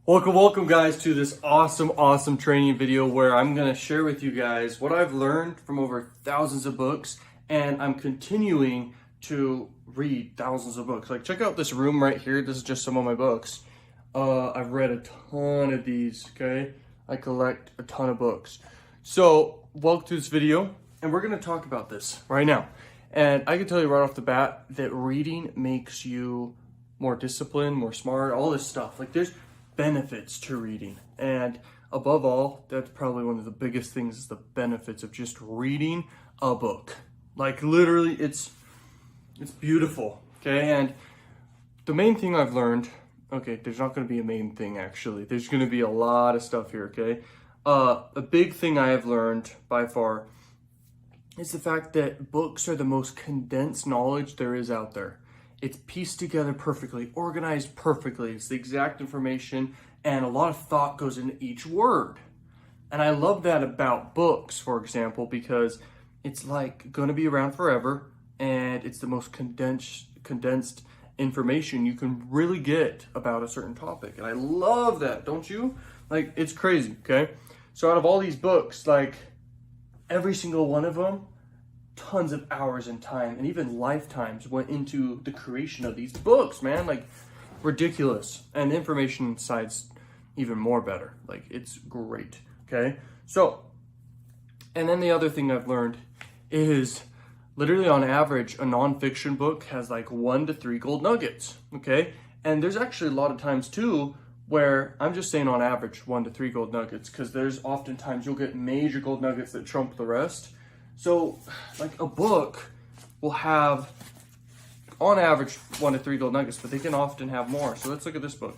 Welcome guys to this awesome training video where I'm going to share with you guys what I've learned from over thousands of books, and I'm continuing to read thousands of books. Like, check out this room right here. This is just some of my books. I've read a ton of these, okay? I collect a ton of books. So, welcome to this video, and we're going to talk about this right now. And I can tell you right off the bat that reading makes you more disciplined, more smart, all this stuff. Like, there's benefits to reading, and above all, that's probably one of the biggest things, is the benefits of just reading a book. Like, literally, it's beautiful, okay? And the main thing I've learned, okay, there's not going to be a main thing, actually. There's going to be a lot of stuff here, okay? A big thing I have learned by far is the fact that books are the most condensed knowledge there is out there. It's pieced together perfectly, organized perfectly. It's the exact information, and a lot of thought goes into each word. And I love that about books, for example, because it's like going to be around forever, and it's the most condensed information you can really get about a certain topic. And I love that, don't you? Like, it's crazy, okay? So out of all these books, like, every single one of them, tons of hours and time and even lifetimes went into the creation of these books, man. Like, ridiculous. And the information inside's even more better. Like, it's great, okay? So, and then the other thing I've learned is literally on average, a nonfiction book has like 1 to 3 gold nuggets, okay? And there's actually a lot of times too where I'm just saying on average 1 to 3 gold nuggets, because there's oftentimes you'll get major gold nuggets that trump the rest. So, like, a book will have, on average, 1 to 3 gold nuggets, but they can often have more. So let's look at this book.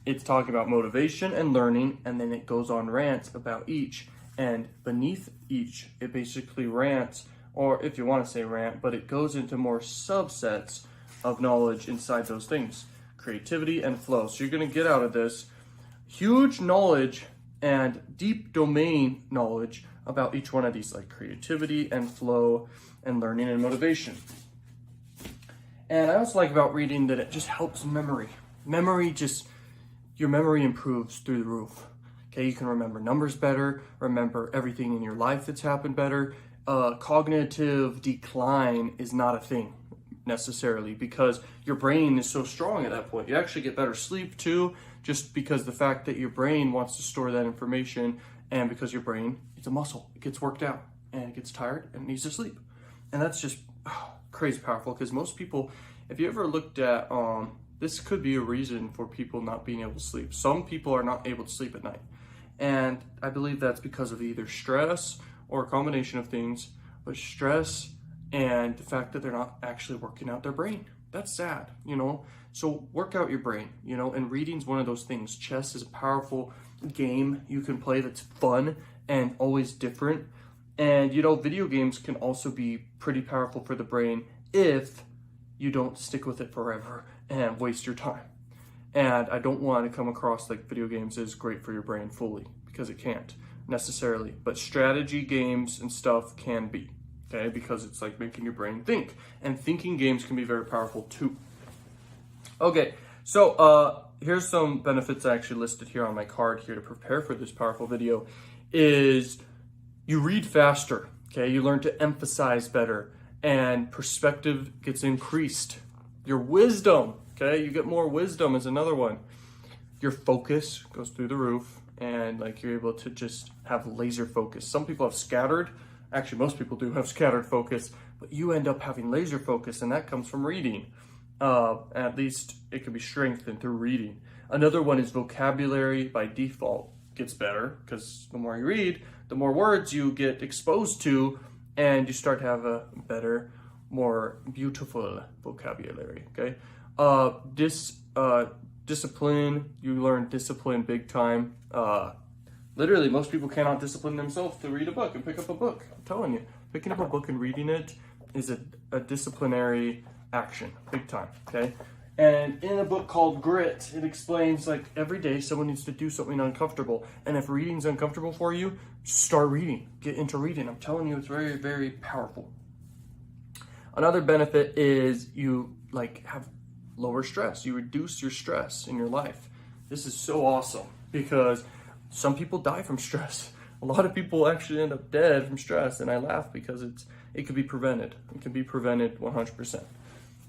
It's talking about motivation and learning, and then it goes on rants about each. And beneath each, it basically rants, or if you want to say rant, but it goes into more subsets of knowledge inside those things. Creativity and flow. So you're going to get out of this huge knowledge and deep domain knowledge about each one of these, like creativity and flow and learning and motivation. And I also like about reading that it just helps memory. Your memory improves through the roof. Okay, you can remember numbers better, remember everything in your life that's happened better. Cognitive decline is not a thing necessarily, because your brain is so strong at that point. You actually get better sleep too, just because the fact that your brain wants to store that information, and because your brain, it's a muscle, it gets worked out and it gets tired and it needs to sleep. And that's just crazy powerful, because most people, if you ever looked at, this could be a reason for people not being able to sleep. Some people are not able to sleep at night. And I believe that's because of either stress or a combination of things, but stress and the fact that they're not actually working out their brain. That's sad, you know? So work out your brain, you know, and reading's one of those things. Chess is a powerful game you can play that's fun and always different. And, you know, video games can also be pretty powerful for the brain if you don't stick with it forever and waste your time. And I don't want to come across like video games is great for your brain fully, because it can't necessarily. But strategy games and stuff can be, okay? Because it's like making your brain think. And thinking games can be very powerful too. Okay, so here's some benefits I actually listed here on my card here to prepare for this powerful video. Is you read faster, okay? You learn to emphasize better, and perspective gets increased. Your wisdom, okay? You get more wisdom is another one. Your focus goes through the roof, and like you're able to just have laser focus. Some people have scattered, actually most people do have scattered focus, but you end up having laser focus, and that comes from reading. At least it can be strengthened through reading. Another one is vocabulary by default gets better, because the more you read, the more words you get exposed to, and you start to have a better, more beautiful vocabulary, okay? Discipline, you learn discipline big time. Literally, most people cannot discipline themselves to read a book and pick up a book. I'm telling you, picking up a book and reading it is a disciplinary action, big time, okay? And in a book called Grit, it explains like every day someone needs to do something uncomfortable. And if reading's uncomfortable for you, start reading, get into reading. I'm telling you, it's very, very powerful. Another benefit is you like have lower stress. You reduce your stress in your life. this is so awesome because some people die from stress. A lot of people actually end up dead from stress, and I laugh because it could be prevented. It can be prevented 100%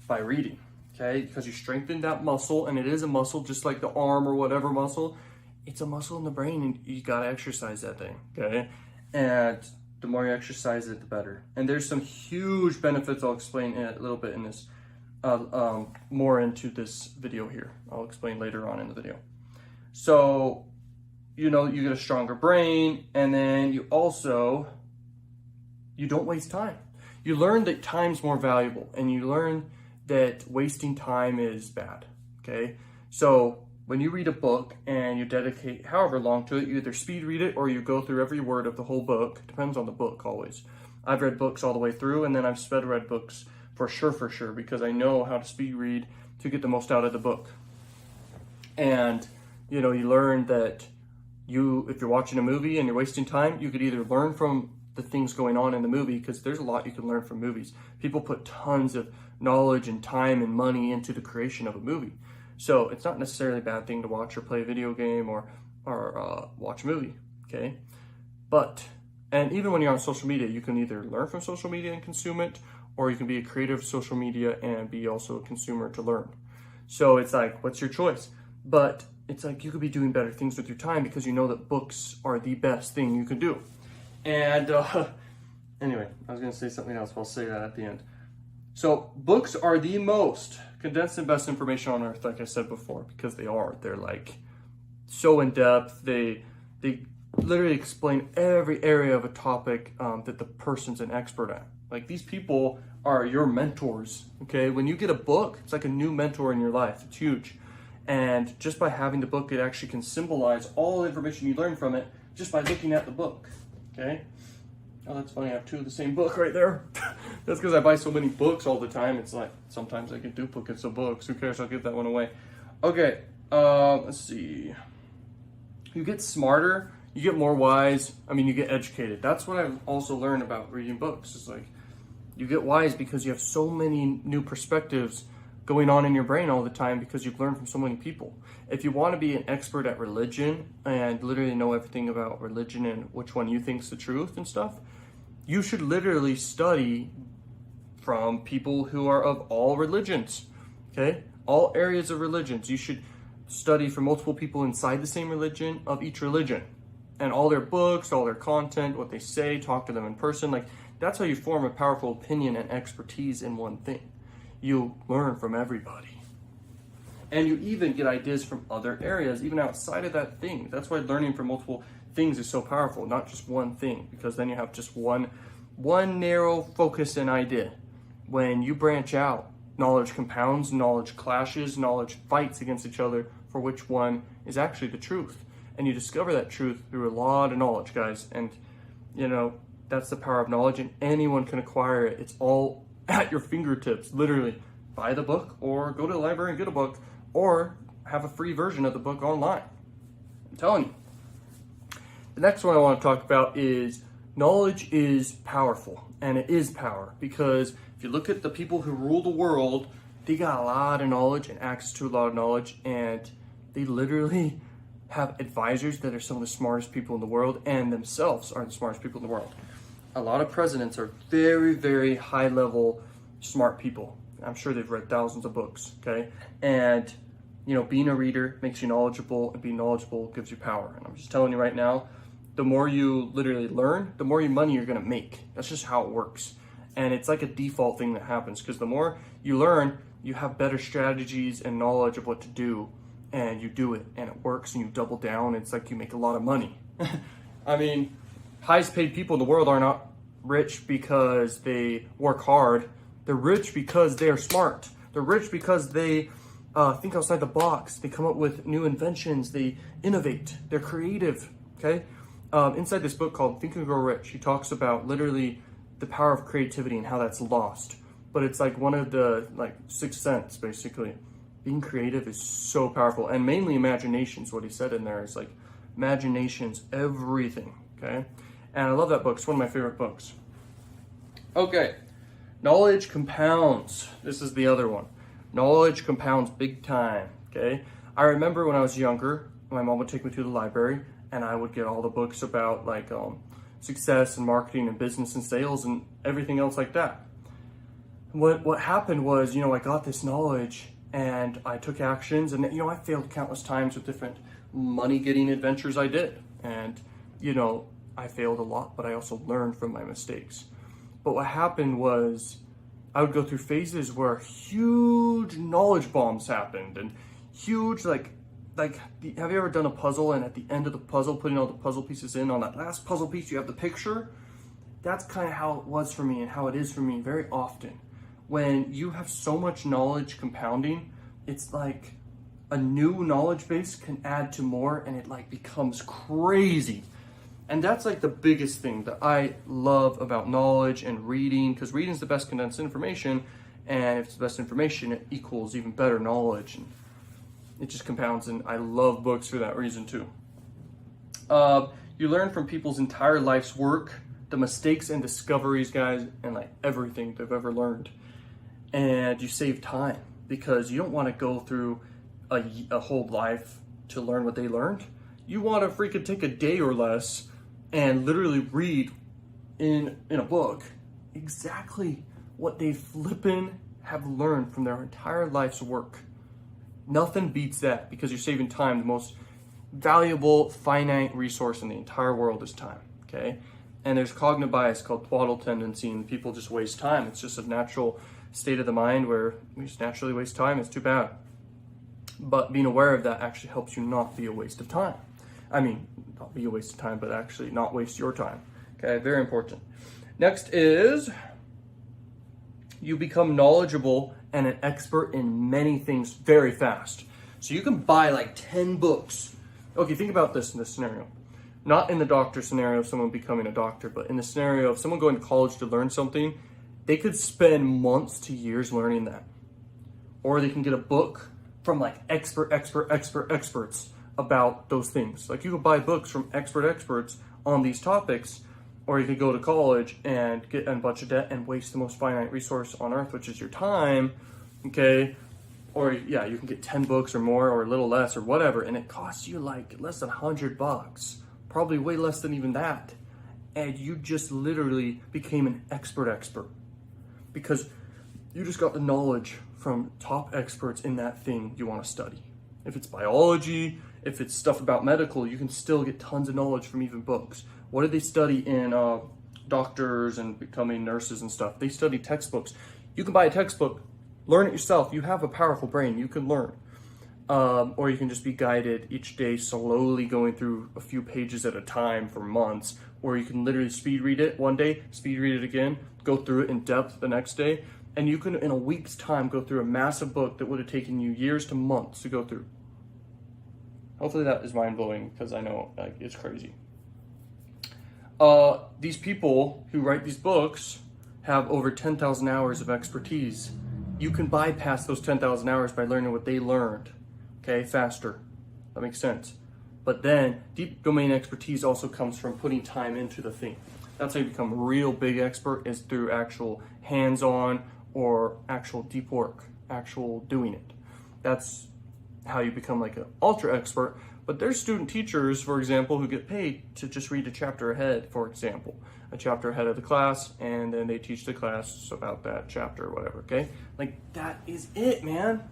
by reading, okay? Because you strengthen that muscle, and it is a muscle just like the arm or whatever muscle. It's a muscle in the brain, and you gotta exercise that thing, okay? And the more you exercise it, the better. And there's some huge benefits I'll explain a little bit in this, more into this video here. I'll explain later on in the video. So, you know, you get a stronger brain, and then you also, you don't waste time. You learn that time's more valuable, and you learn that wasting time is bad, okay? So when you read a book and you dedicate however long to it, you either speed read it or you go through every word of the whole book. Depends on the book always. I've read books all the way through, and then I've sped read books for sure, because I know how to speed read to get the most out of the book. And, you know, you learn that if you're watching a movie and you're wasting time, you could either learn from the things going on in the movie, because there's a lot you can learn from movies. People put tons of knowledge and time and money into the creation of a movie. So it's not necessarily a bad thing to watch or play a video game or watch a movie, okay? And even when you're on social media, you can either learn from social media and consume it, or you can be a creator of social media and be also a consumer to learn. So it's like, what's your choice? But it's like you could be doing better things with your time because you know that books are the best thing you can do. And anyway, I was gonna say something else, but I'll say that at the end. So books are the most condensed and best information on earth, like I said before, because they are. They're like so in depth. They literally explain every area of a topic that the person's an expert at. Like, these people are your mentors, okay? When you get a book, it's like a new mentor in your life. It's huge. And just by having the book, it actually can symbolize all the information you learn from it just by looking at the book, okay? Oh, that's funny. I have two of the same book right there. That's because I buy so many books all the time. It's like, sometimes I get duplicates of books. Who cares? I'll give that one away. Okay, let's see. You get smarter. You get more wise. I mean, you get educated. That's what I've also learned about reading books. It's like, you get wise because you have so many new perspectives going on in your brain all the time because you've learned from so many people. If you want to be an expert at religion and literally know everything about religion and which one you think's the truth and stuff, you should literally study from people who are of all religions, okay? All areas of religions. You should study from multiple people inside the same religion of each religion, and all their books, all their content, what they say, talk to them in person. Like, that's how you form a powerful opinion and expertise in one thing. You learn from everybody. And you even get ideas from other areas, even outside of that thing. That's why learning from multiple things is so powerful, not just one thing, because then you have just one narrow focus and idea. When you branch out, knowledge compounds, knowledge clashes, knowledge fights against each other for which one is actually the truth. And you discover that truth through a lot of knowledge, guys. And, you know, that's the power of knowledge, and anyone can acquire it. It's all at your fingertips, literally. Buy the book, or go to the library and get a book, or have a free version of the book online. I'm telling you. The next one I want to talk about is knowledge is powerful, and it is power, because if you look at the people who rule the world, they got a lot of knowledge and access to a lot of knowledge, and they literally have advisors that are some of the smartest people in the world, and themselves are the smartest people in the world. A lot of presidents are very, very high-level smart people. I'm sure they've read thousands of books, okay? And, you know, being a reader makes you knowledgeable, and being knowledgeable gives you power. And I'm just telling you right now, the more you literally learn, the more money you're gonna make. That's just how it works. And it's like a default thing that happens, because the more you learn, you have better strategies and knowledge of what to do, and you do it, and it works, and you double down. It's like you make a lot of money. I mean, highest paid people in the world are not rich because they work hard. They're rich because they are smart. They're rich because they think outside the box. They come up with new inventions. They innovate. They're creative, okay? Inside this book called Think and Grow Rich, he talks about literally the power of creativity and how that's lost. But it's like one of the sixth sense, basically. Being creative is so powerful, and mainly imagination's what he said in there. It's like imagination's everything, okay? And I love that book. It's one of my favorite books. Okay, knowledge compounds. This is the other one. Knowledge compounds big time, okay? I remember when I was younger, my mom would take me to the library and I would get all the books about like success and marketing and business and sales and everything else like that. What happened was, you know, I got this knowledge and I took actions, and you know, I failed countless times with different money getting adventures I did. And you know, I failed a lot, but I also learned from my mistakes. But what happened was I would go through phases where huge knowledge bombs happened, and huge have you ever done a puzzle, and at the end of the puzzle, putting all the puzzle pieces in, on that last puzzle piece you have the picture? That's kind of how it was for me and how it is for me very often. When you have so much knowledge compounding, it's like a new knowledge base can add to more, and it like becomes crazy. And that's like the biggest thing that I love about knowledge and reading, because reading is the best condensed information, and if it's the best information, it equals even better knowledge, and it just compounds. And I love books for that reason too. You learn from people's entire life's work, the mistakes and discoveries, guys, and like everything they've ever learned. And you save time, because you don't want to go through a whole life to learn what they learned. You want to freaking take a day or less and literally read in a book exactly what they flippin' have learned from their entire life's work. Nothing beats that, because you're saving time. The most valuable finite resource in the entire world is time, okay? And there's cognitive bias called twaddle tendency, and people just waste time. It's just a natural state of the mind where we just naturally waste time. It's too bad. But being aware of that actually helps you not be a waste of time. I mean, not be a waste of time, but actually not waste your time. Okay, very important. Next is you become knowledgeable and an expert in many things very fast. So you can buy like 10 books. Okay, think about this in this scenario. Not in the doctor scenario of someone becoming a doctor, but in the scenario of someone going to college to learn something. They could spend months to years learning that. Or they can get a book from like experts about those things. Like you could buy books from experts on these topics, or you could go to college and get in a bunch of debt and waste the most finite resource on earth, which is your time, okay? Or yeah, you can get 10 books or more, or a little less or whatever, and it costs you like less than $100, probably way less than even that. And you just literally became an expert. Because you just got the knowledge from top experts in that thing you want to study. If it's biology, if it's stuff about medical, you can still get tons of knowledge from even books. What did they study in doctors and becoming nurses and stuff? They study textbooks. You can buy a textbook, learn it yourself. You have a powerful brain, you can learn. Or you can just be guided each day, slowly going through a few pages at a time for months. Or you can literally speed read it one day, speed read it again, go through it in depth the next day. And you can, in a week's time, go through a massive book that would have taken you years to months to go through. Hopefully that is mind-blowing, because I know it's crazy. These people who write these books have over 10,000 hours of expertise. You can bypass those 10,000 hours by learning what they learned, okay, faster. That makes sense. But then deep domain expertise also comes from putting time into the thing. That's how you become a real big expert, is through actual hands-on or actual deep work, actual doing it. That's how you become like an ultra expert. But there's student teachers, for example, who get paid to just read a chapter ahead, for example, a chapter ahead of the class, and then they teach the class about that chapter or whatever, okay? Like, that is it, man.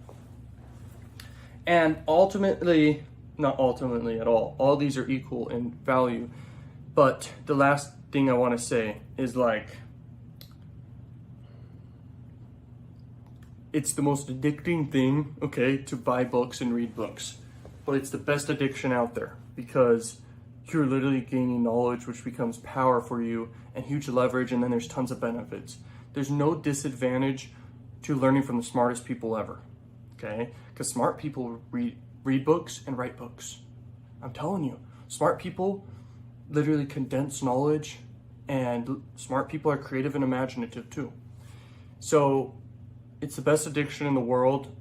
And ultimately, not ultimately at all these are equal in value. But the last thing I want to say is like, it's the most addicting thing, okay, to buy books and read books. But it's the best addiction out there, because you're literally gaining knowledge, which becomes power for you and huge leverage, and then there's tons of benefits. There's no disadvantage to learning from the smartest people ever, okay? Because smart people read books and write books. I'm telling you, smart people literally condense knowledge, and smart people are creative and imaginative too. So it's the best addiction in the world.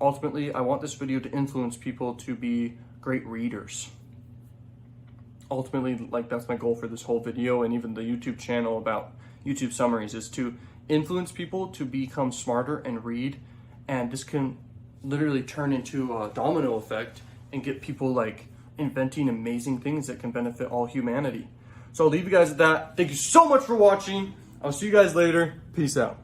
Ultimately, I want this video to influence people to be great readers. Ultimately, like, that's my goal for this whole video, and even the YouTube channel about YouTube summaries, is to influence people to become smarter and read. And this can literally turn into a domino effect and get people like inventing amazing things that can benefit all humanity. So I'll leave you guys at that. Thank you so much for watching. I'll see you guys later. Peace out.